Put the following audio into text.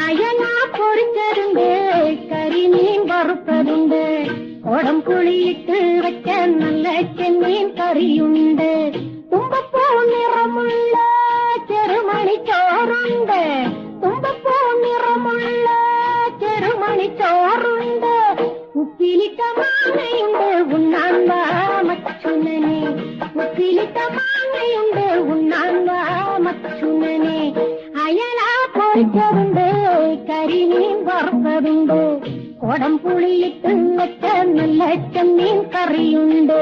അയല പൊരിച്ചതുണ്ട്, കരിമീൻ വറുത്തതുണ്ട്, കുടംപുളിയിട്ട് വെച്ച നല്ല ചെമ്മീൻ കറിയുണ്ട്, തുമ്പപ്പൂ നിറമുള്ള ചെറുമണി ചോറുണ്ട്, തുമ്പപ്പൂ നിറമുള്ള ചെറുമണി ചോറുണ്ട്, ഉപ്പിലിട്ട മാങ്ങയുണ്ട് ഉണ്ണാൻ വാ മച്ചുനനെ, ഉപ്പിലിട്ട മാങ്ങയുണ്ട് ഉണ്ണാൻ വാ മച്ചുനനെ. അയല പൊരിച്ചതുണ്ട്, കരിമീൻ വറുത്തതുണ്ട്, കുടംപുളിയിട്ട് വെച്ച നല്ല ചെമ്മീൻ കറിയുണ്ട്.